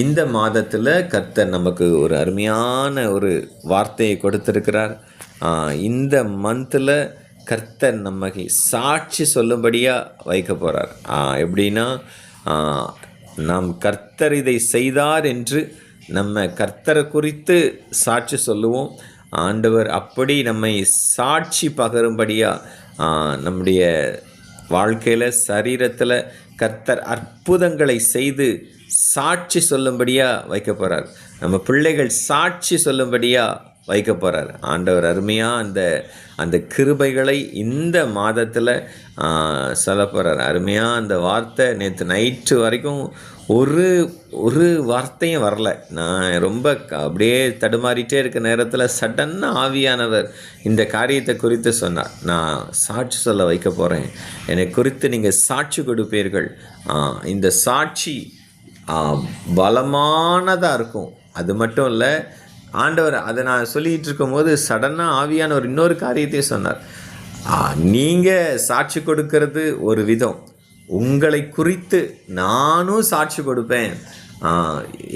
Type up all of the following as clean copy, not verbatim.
இந்த மாதத்தில் கர்த்தர் நமக்கு ஒரு அருமையான ஒரு வார்த்தையை கொடுத்திருக்கிறார். இந்த மந்தில் கர்த்தர் நமக்கு சாட்சி சொல்லும்படியாக வைக்க போகிறார். எப்படின்னா, நாம் கர்த்தர் இதை செய்தார் என்று நம்ம கர்த்தரை குறித்து சாட்சி சொல்லுவோம். ஆண்டவர் அப்படி நம்மை சாட்சி பகரும்படியாக நம்முடைய வாழ்க்கையில், சரீரத்தில் கர்த்தர் அற்புதங்களை செய்து சாட்சி சொல்லும்படியாக வைக்க போகிறார். நம்ம பிள்ளைகள் சாட்சி சொல்லும்படியாக வைக்க போகிறார். ஆண்டவர் அருமையாக அந்த கிருபைகளை இந்த மாதத்தில் சொல்ல போகிறார். அருமையாக அந்த வார்த்தை நேற்று நைட்டு வரைக்கும் ஒரு வார்த்தையும் வரல. நான் ரொம்ப அப்படியே தடுமாறிட்டே இருக்க நேரத்தில் சடனாக ஆவியானவர் இந்த காரியத்தை குறித்து சொன்னார். நான் சாட்சி சொல்ல வைக்க போகிறேன், என்னை குறித்து நீங்கள் சாட்சி கொடுப்பீர்கள். இந்த சாட்சி பலமானதாக இருக்கும். அது மட்டும் இல்லை, ஆண்டவர் அதை நான் சொல்லிகிட்டு இருக்கும்போது சடனாக ஆவியானவர் இன்னொரு காரியத்தையும் சொன்னார். நீங்கள் சாட்சி கொடுக்கறது ஒரு விதம், உங்களை குறித்து நானும் சாட்சி கொடுப்பேன்.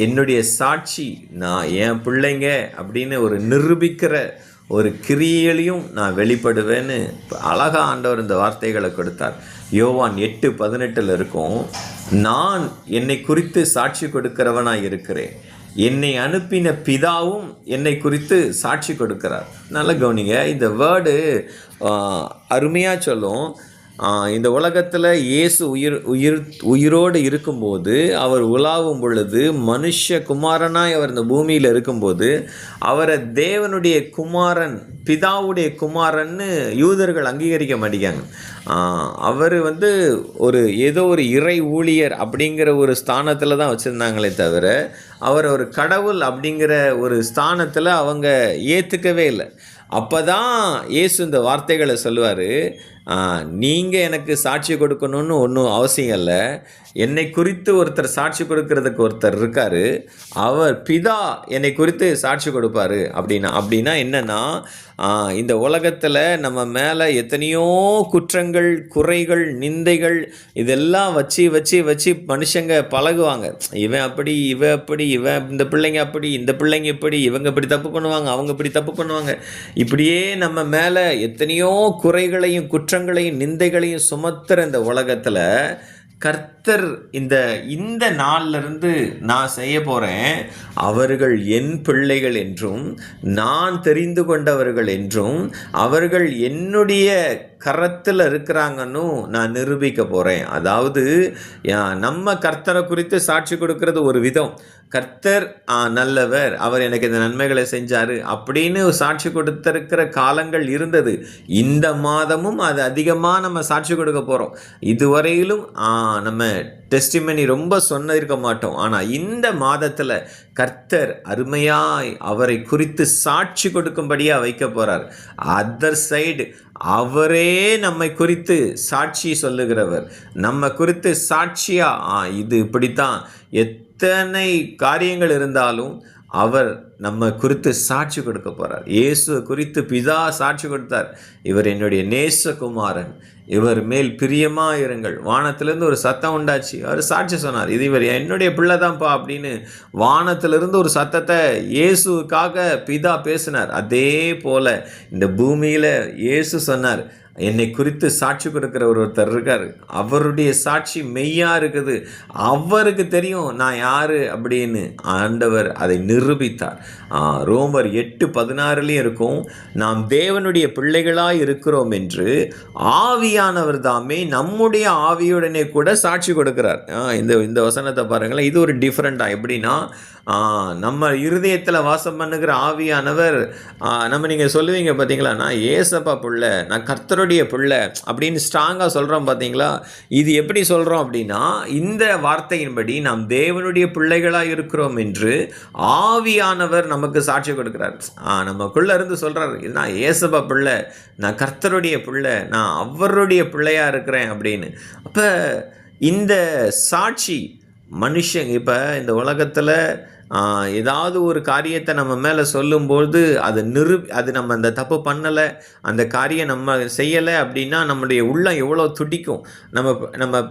என்னுடைய சாட்சி நான் என் பிள்ளைங்க அப்படின்னு ஒரு நிரூபிக்கிற ஒரு கிரியையிலையும் நான் வெளிப்படுவேன்னு அழகாக ஆண்டவர் இந்த வார்த்தைகளை கொடுத்தார். யோவான் 8:18 இருக்கும், நான் என்னை குறித்து சாட்சி கொடுக்கிறவனாக இருக்கிறேன், என்னை அனுப்பின பிதாவும் என்னை குறித்து சாட்சி கொடுக்கிறார். நல்ல கவனிங்க, இந்த வேர்டு அருமையாக சொல்லும். இந்த உலகத்தில் இயேசு உயிரோடு இருக்கும்போது, அவர் உலாவும் பொழுது, மனுஷகுமாரனாய் அவர் இந்த பூமியில் இருக்கும்போது, அவரை தேவனுடைய குமாரன், பிதாவுடைய குமாரன்னு யூதர்கள் அங்கீகரிக்க மாட்டேங்காங்க. அவர் ஏதோ ஒரு இறை ஊழியர் அப்படிங்கிற ஒரு ஸ்தானத்தில் தான் வச்சுருந்தாங்களே தவிர, அவர் ஒரு கடவுள் அப்படிங்கிற ஒரு ஸ்தானத்தில் அவங்க ஏற்றுக்கவே இல்லை. அப்போ தான் இயேசு இந்த வார்த்தைகளை சொல்லுவார், நீங்கள் எனக்கு சாட்சி கொடுக்கணும்னு ஒன்றும் அவசியம் இல்லை, என்னை குறித்து ஒருத்தர் சாட்சி கொடுக்கறதுக்கு ஒருத்தர் இருக்கார், அவர் பிதா என்னை குறித்து சாட்சி கொடுப்பார். அப்படின்னா என்னென்னா, இந்த உலகத்தில் நம்ம மேலே எத்தனையோ குற்றங்கள், குறைகள், நிந்தைகள் இதெல்லாம் வச்சு மனுஷங்க பழகுவாங்க. இவன் அப்படி, இவன் அப்படி, இந்த பிள்ளைங்க அப்படி, இந்த பிள்ளைங்க இப்படி, இவங்க இப்படி தப்பு பண்ணுவாங்க, அவங்க இப்படி தப்பு பண்ணுவாங்க. இப்படியே நம்ம மேலே எத்தனையோ குறைகளையும் குற்றங்களையும் நிந்தைகளையும் சுமத்துற இந்த உலகத்தில் கர்த்தர் இந்த நாளிலிருந்து நான் செய்ய போகிறேன், அவர்கள் என் பிள்ளைகள் என்றும் நான் தெரிந்து கொண்டவர்கள் என்றும் அவர்கள் என்னுடைய கரத்தில் இருக்கிறாங்கன்னு நான் நிரூபிக்க போகிறேன். அதாவது நம்ம கர்த்தரை குறித்து சாட்சி கொடுக்கறது ஒரு விதம், கர்த்தர் நல்லவர், அவர் எனக்கு இந்த நன்மைகளை செஞ்சார் அப்படின்னு சாட்சி கொடுத்திருக்கிற காலங்கள் இருந்தது. இந்த மாதமும் அது அதிகமாக நம்ம சாட்சி கொடுக்க போகிறோம். இதுவரையிலும் நம்ம டெஸ்டிமனி ரொம்ப சொன்னிருக்க மாட்டோம். ஆனால் இந்த மாதத்தில் கர்த்தர் அருமையாய் அவரை குறித்து சாட்சி கொடுக்கும்படியாக வைக்க போகிறார். அதர் சைடு அவரே நம்மை குறித்து சாட்சி சொல்லுகிறவர், நம்ம குறித்து சாட்சியா இது இப்படித்தான், எத்தனை காரியங்கள் இருந்தாலும் அவர் நம்ம குறித்து சாட்சி கொடுக்க போகிறார். இயேசு குறித்து பிதா சாட்சி கொடுத்தார், இவர் என்னுடைய நேசகுமாரன், இவர் மேல் பிரியமாக இருங்கள். வானத்திலிருந்து ஒரு சத்தம் உண்டாச்சு, அவர் சாட்சி சொன்னார், இது இவர் என்னுடைய பிள்ளை தான்ப்பா அப்படின்னு வானத்திலிருந்து ஒரு சத்தத்தை இயேசுக்காக பிதா பேசினார். அதே போல் இந்த பூமியில் இயேசு சொன்னார், என்னை குறித்து சாட்சி கொடுக்குற ஒருத்தர் இருக்கார், அவருடைய சாட்சி மெய்யாக இருக்குது, அவருக்கு தெரியும் நான் யார் அப்படின்னு ஆண்டவர் அதை நிரூபித்தார். ரோமர் 8:16 இருக்கும், நாம் தேவனுடைய பிள்ளைகளாக இருக்கிறோம் என்று ஆவியானவர் தாமே நம்முடைய ஆவியுடனே கூட சாட்சி கொடுக்கிறார். இந்த வசனத்தை பாருங்களேன், இது ஒரு டிஃப்ரெண்ட்டாக. எப்படின்னா, நம்ம இருதயத்தில் வாசம் பண்ணுகிற ஆவியானவர், நீங்கள் சொல்லுவீங்க பார்த்தீங்களா, நான் ஏசப்பா பிள்ளை, நான் கர்த்தருடைய பிள்ளை அப்படின்னு ஸ்ட்ராங்காக சொல்கிறோம் பார்த்தீங்களா. இது எப்படி சொல்கிறோம் அப்படின்னா, இந்த வார்த்தையின்படி நாம் தேவனுடைய பிள்ளைகளாக இருக்கிறோம் என்று ஆவியானவர் நமக்கு சாட்சி கொடுக்குறார். நமக்குள்ளே இருந்து சொல்கிறார், நான் ஏசப்பா பிள்ளை, நான் கர்த்தருடைய பிள்ளை, நான் அவருடைய பிள்ளையாக இருக்கிறேன் அப்படின்னு. அப்போ இந்த சாட்சி மனுஷங்க இப்போ இந்த உலகத்தில் ஏதாவது ஒரு காரியத்தை நம்ம மேலே சொல்லும்போது அது நம்ம அந்த தப்பு பண்ணலை, அந்த காரியம் நம்ம செய்யலை அப்படின்னா நம்முடைய உள்ளம் எவ்வளோ துடிக்கும். நம்ம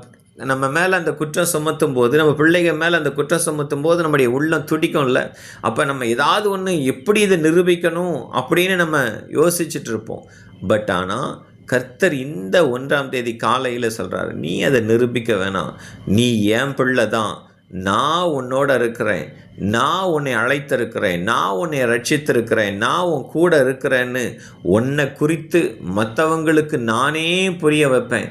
நம்ம மேலே அந்த குற்றம் சுமத்தும் போது, நம்ம பிள்ளைகள் மேலே அந்த குற்றம் சுமத்தும் போது நம்முடைய உள்ளம் துடிக்கும்ல. அப்போ நம்ம ஏதாவது ஒன்று எப்படி இதை நிரூபிக்கணும் அப்படின்னு நம்ம யோசிச்சுட்டு இருப்போம். பட் ஆனால் கர்த்தர் இந்த 1ஆம் தேதி காலையில் சொல்கிறாரு, நீ அதை நிரூபிக்க வேணாம், நீ என் பிள்ளை தான், நான் உன்னோட இருக்கிறேன், நான் உன்னை அழைத்திருக்கிறேன், நான் உன்னை ரட்சித்திருக்கிறேன், நான் உன் கூட இருக்கிறேன்னு உன்னை குறித்து மற்றவங்களுக்கு நானே புரிய வைப்பேன்.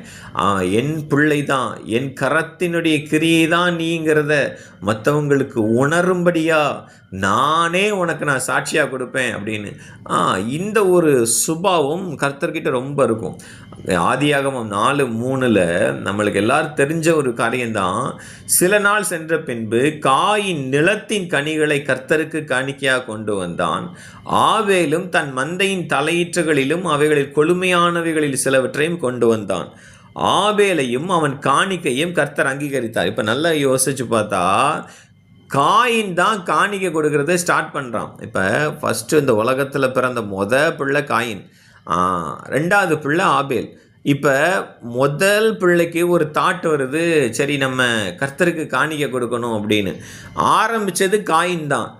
என் பிள்ளை தான், என் கரத்தினுடைய கிரியை தான் நீங்கிறத மற்றவங்களுக்கு உணரும்படியா நானே உனக்கு நான் சாட்சியாக கொடுப்பேன் அப்படின்னு. இந்த ஒரு சுபாவம் கர்த்தர்கிட்ட ரொம்ப இருக்கும். ஆதியாகமம் 4:3 நம்மளுக்கு எல்லாரும் தெரிஞ்ச ஒரு காரியம்தான். சில நாள் சென்ற பின்பு காயின் நிலத்தின் கனிகளை கர்த்தருக்கு காணிக்கையாக கொண்டு வந்தான். ஆவேலும் தன் மந்தையின் தலையீற்றுகளிலும் அவைகளில் கொழுமையானவைகளில் சிலவற்றையும் கொண்டு வந்தான். ஆவேலையும் அவன் காணிக்கையும் கர்த்தர் அங்கீகரித்தார். இப்போ நல்லா யோசிச்சு பார்த்தா காயின் தான் காணிக்கை கொடுக்கறத ஸ்டார்ட் பண்ணுறான். இப்போ ஃபஸ்ட்டு இந்த உலகத்தில் பிறந்த பிள்ளை காயின், 2வது பிள்ளை ஆபேல். இப்போ முதல் பிள்ளைக்கு ஒரு தாட் வருது, சரி நம்ம கர்த்தருக்கு காணிக்கை கொடுக்கணும் அப்படின்னு. ஆரம்பித்தது காயின் தான்,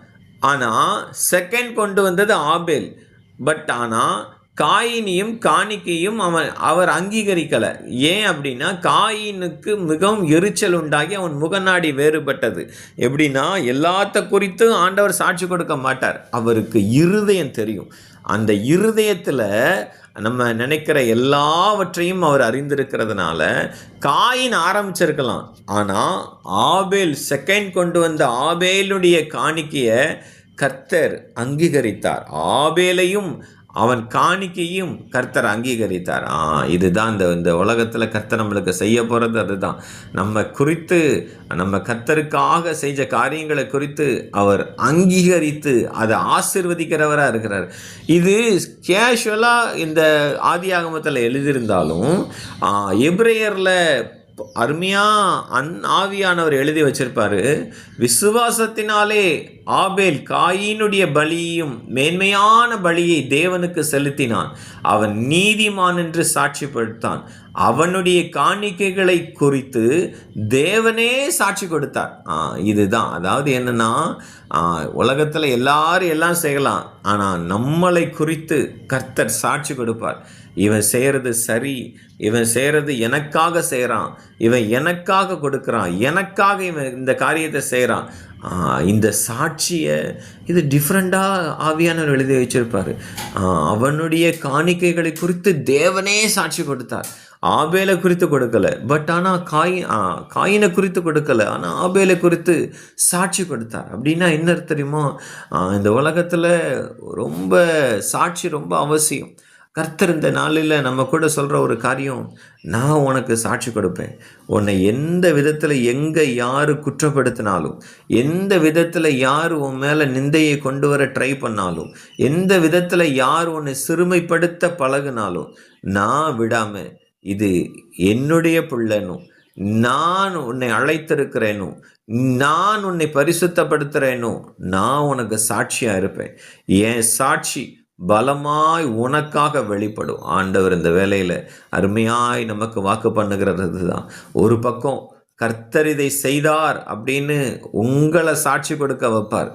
ஆனால் செகண்ட் கொண்டு வந்தது ஆபேல். பட் ஆனால் காயினையும் காணிக்கையும் அவர் அங்கீகரிக்கலை. ஏன் அப்படின்னா காயினுக்கு மிகவும் எரிச்சல் உண்டாகி அவன் முகநாடி வேறுபட்டது. எப்படின்னா எல்லாத்த குறித்தும் ஆண்டவர் சாட்சி கொடுக்க மாட்டார், அவருக்கு இருதயம் தெரியும். அந்த இருதயத்தில் நம்ம நினைக்கிற எல்லாவற்றையும் அவர் அறிந்திருக்கிறதுனால காயின் ஆரம்பிச்சிருக்கலாம். ஆனால் ஆபேல் செகண்ட் கொண்டு வந்த ஆபேலுடைய காணிக்கையை கர்த்தர் அங்கீகரித்தார். ஆபேலையும் அவன் காணிக்கையும் கர்த்தர் அங்கீகரித்தார். இதுதான் இந்த உலகத்தில் கர்த்தர் நம்மளுக்கு செய்ய போகிறது. அதுதான் நம்ம குறித்து, நம்ம கர்த்தருக்காக செஞ்ச காரியங்களை குறித்து அவர் அங்கீகரித்து அதை ஆசீர்வதிக்கிறவராக இருக்கிறார். இது கேஷுவலாக இந்த ஆதியாகமத்தில் எழுதியிருந்தாலும் எபிரேயரில் அருமையாக ஆவியானவர் எழுதி வச்சிருப்பாரு. விசுவாசத்தினாலே ஆபேல் காயினுடைய பலியையும் மேன்மையான பலியை தேவனுக்கு செலுத்தினான், அவன் நீதிமான் என்று சாட்சிப்படுத்தான், அவனுடைய காணிக்கைகளை குறித்து தேவனே சாட்சி கொடுத்தார். இதுதான், அதாவது என்னன்னா உலகத்தில் எல்லாரும் எல்லாம் செய்யலாம், ஆனால் நம்மளை குறித்து கர்த்தர் சாட்சி கொடுப்பார். இவன் செய்கிறது சரி, இவன் செய்கிறது எனக்காக செய்கிறான், இவன் எனக்காக கொடுக்குறான், எனக்காக இவன் இந்த காரியத்தை செய்கிறான். இந்த சாட்சியை இது டிஃப்ரெண்ட்டாக ஆவியானவர் எழுதி வச்சிருப்பார். அவனுடைய காணிக்கைகளை குறித்து தேவனே சாட்சி கொடுத்தார். ஆபேலை குறித்து கொடுக்கல, பட் ஆனால் காயினை குறித்து கொடுக்கல, ஆனால் ஆபேலை குறித்து சாட்சி கொடுத்தார். அப்படின்னா என்ன தெரியுமோ, இந்த உலகத்தில் ரொம்ப சாட்சி ரொம்ப அவசியம். கர்த்தர் இந்த நாளில் நம்ம கூட சொல்கிற ஒரு காரியம், நான் உனக்கு சாட்சி கொடுப்பேன். உன்னை எந்த விதத்தில் எங்கே யார் குற்றப்படுத்தினாலும், எந்த விதத்தில் யார் உன் மேலே நிந்தையை கொண்டு வர ட்ரை பண்ணாலும், எந்த விதத்தில் யார் உன்னை சிறுமைப்படுத்த பழகினாலும் நான் விடாமல், இது என்னுடைய பிள்ளைனும், நான் உன்னை அழைத்திருக்கிறேனும், நான் உன்னை பரிசுத்தப்படுத்துகிறேனும், நான் உனக்கு சாட்சியாக இருப்பேன். என் சாட்சி பலமாய் உனக்காக வெளிப்படும். ஆண்டவர் இந்த வேலையில் அருமையாய் நமக்கு வாக்கு பண்ணுகிறது தான். ஒரு பக்கம் கர்த்தர் இதை செய்தார் அப்படின்னு உங்களை சாட்சி கொடுக்க வைப்பார்.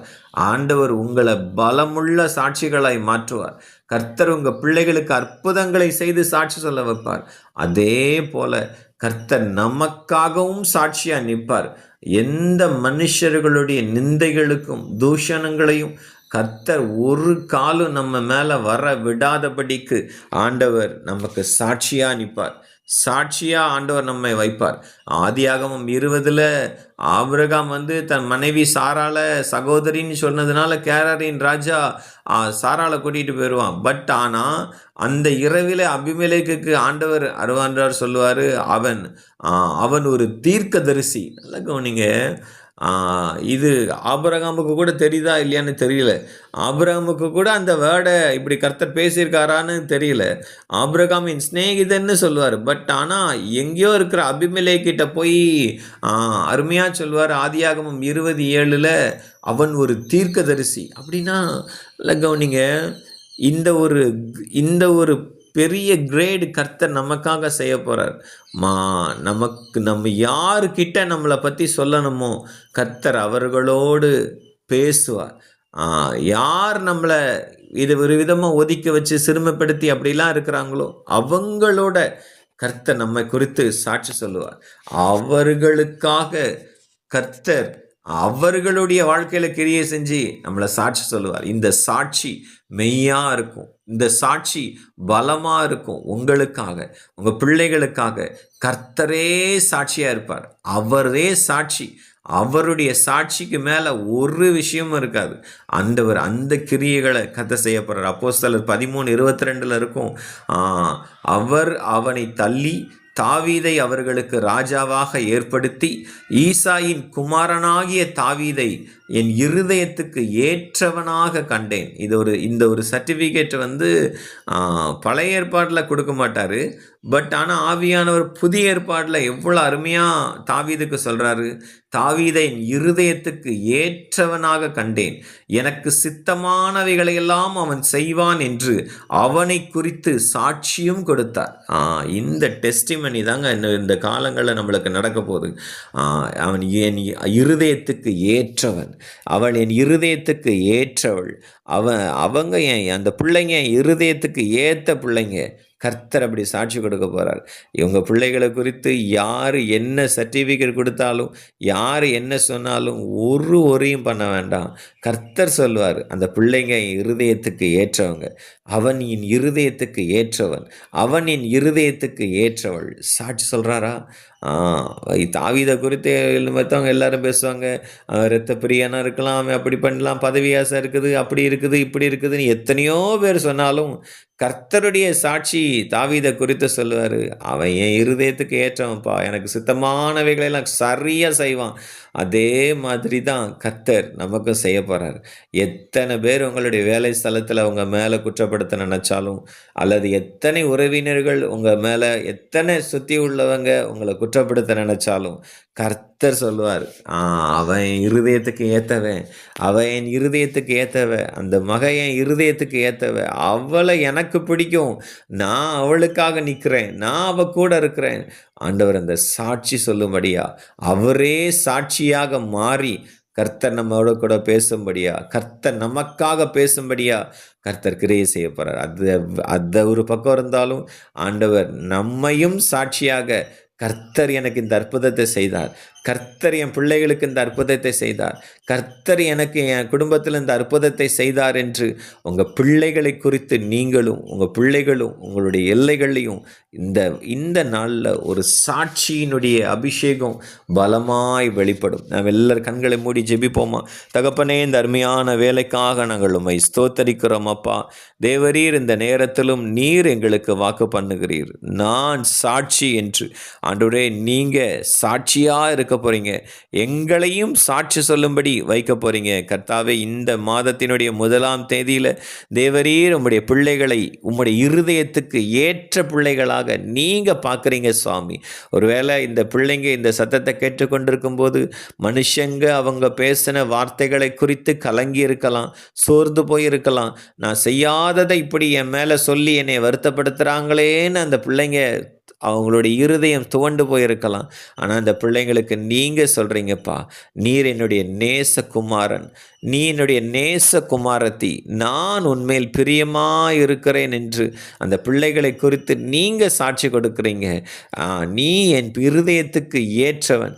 ஆண்டவர் உங்களை பலமுள்ள சாட்சிகளாய் மாற்றுவார். கர்த்தர் உங்கள் பிள்ளைகளுக்கு அற்புதங்களை செய்து சாட்சி சொல்ல வைப்பார். அதே போல கர்த்தர் நமக்காகவும் சாட்சியாக நிற்பார். எந்த மனுஷர்களுடைய நிந்தைகளுக்கும் தூஷணங்களையும் கர்த்தர் ஒரு காலும் நம்ம மேலே வர விடாதபடிக்கு ஆண்டவர் நமக்கு சாட்சியாக நிற்பார். சாட்சியாக ஆண்டவர் நம்மை வைப்பார். ஆதியாகமம் 20 ஆபிரகாம் தன் மனைவி சாரால சகோதரின்னு சொன்னதுனால கேராரின் ராஜா சாராலை கூட்டிகிட்டு போயிடுவான். பட் ஆனால் அந்த இரவில் அபிமெலேக்குக்கு ஆண்டவர் அருவான்றார் சொல்லுவார், அவன் ஒரு தீர்க்கதரிசி. நல்லா கவனிங்க, இது ஆபிரகாமுக்கு கூட தெரியுதா இல்லையான்னு தெரியல. ஆபிரகாமுக்கு கூட அந்த வேர்டை இப்படி கர்த்தர் பேசியிருக்காரான்னு தெரியல. ஆபிரகாமின் சிநேகிதன்னு சொல்லுவார். பட் ஆனால் எங்கேயோ இருக்கிற அபிமெலேக்கிட்ட போய் அருமையாக சொல்லுவார். ஆதியாகமம் 27 அவன் ஒரு தீர்க்கதரிசி. அப்படின்னா கவனிங்க, இந்த ஒரு பெரிய கிரேடு கர்த்தர் நமக்காக செய்ய போகிறார். நம்ம யாருக்கிட்ட நம்மளை பற்றி சொல்லணுமோ கர்த்தர் அவர்களோடு பேசுவார். யார் நம்மளை இது ஒரு விதமாக ஒதுக்கி வச்சு சிறுமைப்படுத்தி அப்படிலாம் இருக்கிறாங்களோ அவங்களோட கர்த்தர் நம்மை குறித்து சாட்சி சொல்லுவார். அவர்களுக்காக கர்த்தர் அவர்களுடைய வாழ்க்கையில கிரியை செஞ்சு நம்மளை சாட்சி சொல்லுவார். இந்த சாட்சி மெய்யா இருக்கும், இந்த சாட்சி பலமா இருக்கும். உங்களுக்காக, உங்க பிள்ளைகளுக்காக கர்த்தரே சாட்சியா இருப்பார். அவரே சாட்சி. அவருடைய சாட்சிக்கு மேல ஒரு விஷயமும் இருக்காது. ஆண்டவர் அந்த கிரியைகளை கர்த்தர் செய்ய போறார். அப்போஸ்தலர் 13:22 இருக்கும். அவர் அவனை தள்ளி தாவீதை அவர்களுக்கு ராஜாவாக ஏற்படுத்தி ஈசாயின் குமாரனாகிய தாவீதை என் இருதயத்துக்கு ஏற்றவனாக கண்டேன். இந்த ஒரு சர்டிஃபிகேட் பழைய ஏற்பாட்டில் கொடுக்க மாட்டார். பட் ஆனால் ஆவியானவர் புதிய ஏற்பாட்டில் எவ்வளோ அருமையாக தாவீதுக்கு சொல்கிறாரு. தாவீதை என் இருதயத்துக்கு ஏற்றவனாக கண்டேன், எனக்கு சித்தமானவைகளையெல்லாம் அவன் செய்வான் என்று அவனை குறித்து சாட்சியும் கொடுத்தார். இந்த டெஸ்டிமனி தாங்க இந்த காலங்களில் நம்மளுக்கு நடக்க போகுது. அவன் என் இருதயத்துக்கு ஏற்றவன், அவள் என் இருதயத்துக்கு ஏற்றவள். அவங்க அந்த பிள்ளைங்க இருதயத்துக்கு ஏற்ற பிள்ளைங்க. கர்த்தர் அப்படி சாட்சி கொடுக்க போகிறார். இவங்க பிள்ளைகளை குறித்து யார் என்ன சர்டிஃபிகேட் கொடுத்தாலும், யார் என்ன சொன்னாலும் ஒரையும் பண்ண வேண்டாம். கர்த்தர் சொல்வார், அந்த பிள்ளைங்க இருதயத்துக்கு ஏற்றவங்க, அவன் என் இருதயத்துக்கு ஏற்றவன், அவன் என் இருதயத்துக்கு ஏற்றவள். சாட்சி சொல்கிறாரா? தாவீதை குறித்து மற்றவங்க எல்லாரும் பேசுவாங்க, இரத்த பிரியனா இருக்கலாம், அவன் அப்படி பண்ணலாம், பதவி ஆசை இருக்குது, அப்படி இருக்குது, இப்படி இருக்குதுன்னு எத்தனையோ பேர் சொன்னாலும் கர்த்தருடைய சாட்சி தாவீதை குறித்து சொல்லுவார், அவன் என் இருதயத்துக்கு ஏற்றவன்ப்பா, எனக்கு சித்தமானவைகளெல்லாம் சரியாக செய்வான். அதே மாதிரி தான் கர்த்தர் நமக்கும் செய்ய போகிறார். எத்தனை பேர் உங்களுடைய வேலை ஸ்தலத்தில் உங்கள் மேலே குற்றப்படுத்த நினச்சாலும், அல்லது எத்தனை உறவினர்கள் உங்கள் மேலே, எத்தனை சுற்றி உள்ளவங்க உங்களை குற்றப்படுத்த நினச்சாலும் கர்த்தர் சொல்லுவார், அவன் இருதயத்துக்கு ஏற்றவன், அவன் என் இருதயத்துக்கு ஏற்றவன், அந்த மகன் என் இருதயத்துக்கு ஏற்றவன், அவளை எனக்கு பிடிக்கும், நான் அவளுக்காக நிற்கிறேன், நான் அவள் கூட இருக்கிறேன். ஆண்டவர் அந்த சாட்சி சொல்லும்படியா, அவரே சாட்சியாக மாறி கர்த்தர் நம்மளோட கூட பேசும்படியா, கர்த்தர் நமக்காக பேசும்படியா கர்த்தர் கிரியை செய்ய போகிறார். அது ஒரு பக்கம் இருந்தாலும் ஆண்டவர் நம்மையும் சாட்சியாக, கர்த்தர் எனக்கு இந்த அற்புதத்தை செய்தார், கர்த்தர் என் பிள்ளைகளுக்கு இந்த அற்புதத்தை செய்தார், கர்த்தர் எனக்கு என் குடும்பத்தில் இந்த அற்புதத்தை செய்தார் என்று உங்கள் பிள்ளைகளை குறித்து நீங்களும் உங்கள் பிள்ளைகளும் உங்களுடைய எல்லைகளையும் இந்த நாளில் ஒரு சாட்சியினுடைய அபிஷேகம் பலமாய் வெளிப்படும். நாம் எல்லாரும் கண்களை மூடி ஜெபிப்போமா? தகப்பனே, இந்த அருமையான வேலைக்காக நாங்கள் உம்மை ஸ்தோத்தரிக்கிறோம் அப்பா. தேவரீர், இந்த நேரத்திலும் நீர் எங்களுக்கு வாக்கு பண்ணுகிறீர், நான் சாட்சி என்று. ஆண்டவரே, நீங்கள் சாட்சியாக இருக்க போகிறீங்க, எங்களையும் சாட்சி சொல்லும்படி வைக்க போகிறீங்க. கர்த்தாவே, இந்த மாதத்தினுடைய 1ஆம் தேதியில் தேவரீர் உம்முடைய பிள்ளைகளை உம்முடைய இருதயத்துக்கு ஏற்ற பிள்ளைகளாக நீங்கள் பார்க்குறீங்க சுவாமி. ஒருவேளை இந்த பிள்ளைங்க இந்த சத்தத்தை கேட்டுக்கொண்டிருக்கும் போது மனுஷங்க அவங்க பேசின வார்த்தைகளை குறித்து கலங்கி இருக்கலாம், சோர்ந்து போயிருக்கலாம். நான் செய்யாததை இப்படி என் மேலே சொல்லி என்னை வருத்தப்படுத்துகிறாங்களேன்னு அந்த பிள்ளைங்க அவங்களுடைய இருதயம் துவண்டு போயிருக்கலாம். ஆனால் அந்த பிள்ளைங்களுக்கு நீங்கள் சொல்கிறீங்கப்பா, நீர் என்னுடைய நேசகுமாரன், நீ என்னுடைய நேசகுமாரத்தி, நான் உன்மேல் பிரியமாக இருக்கிறேன் என்று அந்த பிள்ளைகளை குறித்து நீங்கள் சாட்சி கொடுக்குறீங்க. நீ என் இருதயத்துக்கு ஏற்றவன்,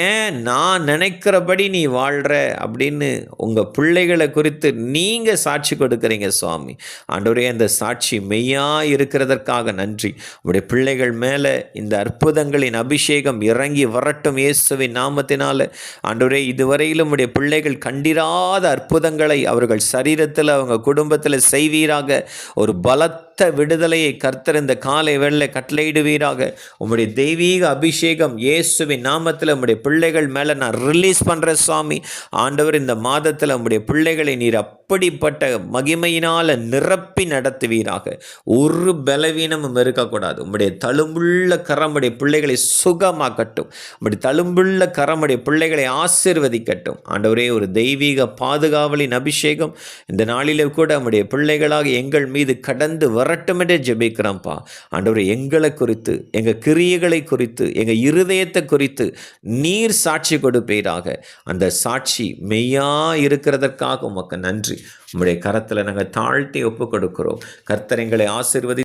ஏன் நான் நினைக்கிறபடி நீ வாழ்கிற அப்படின்னு உங்கள் பிள்ளைகளை குறித்து நீங்கள் சாட்சி கொடுக்குறீங்க சுவாமி. ஆண்டவரே, அந்த சாட்சி மெய்யாக இருக்கிறதற்காக நன்றி. உங்களுடைய பிள்ளைகள் மேலே இந்த அற்புதங்களின் அபிஷேகம் இறங்கி வரட்டும் இயேசுவின் நாமத்தினால. ஆண்டவரே, இதுவரையிலும் உடைய பிள்ளைகள் கண்டிராத அற்புதங்களை அவர்கள் சரீரத்தில், அவங்க குடும்பத்தில் செய்வீராக. ஒரு பலத்த விடுதலையை கர்த்தர் இந்த காலை வேளை கட்டளையிடுவீராக. உம்முடைய தெய்வீக அபிஷேகம் இயேசுவின் நாமத்தில் உம்முடைய பிள்ளைகள் மேலே நான் ரிலீஸ் பண்ணுறேன் சுவாமி. ஆண்டவர், இந்த மாதத்தில் உம்முடைய பிள்ளைகளை நீர் அப்படிப்பட்ட மகிமையினால் நிரப்பி நடத்துவீராக. ஒரு பலவீனமும் இருக்கக்கூடாது. உம்முடைய தழும்புள்ள கரமுடைய பிள்ளைகளை சுகமாக்கட்டும். அப்படி தழும்புள்ள கரமுடைய பிள்ளைகளை ஆசீர்வதிக்கட்டும். ஆண்டவரே, ஒரு தெய்வீக பாதுகாவலின் அபிஷேகம் இந்த நாளிலே கூட நம்முடைய பிள்ளைகளாக எங்கள் மீது கடந்து வரட்டும் என்றே ஜெபிக்கிறோம்ப்பா. ஆண்டவரே, எங்களை குறித்து, எங்கள் கிரியைகளை குறித்து, எங்கள் இருதயத்தை குறித்து நீர் சாட்சி கொடுப்பீராக. அந்த சாட்சி மெய்யா இருக்கிறதற்காக உமக்கு நன்றி. உம்முடைய கரத்தில் நாங்கள் தாழ்த்தி ஒப்பு கொடுக்கிறோம். கர்த்தர் எங்களை ஆசீர்வதி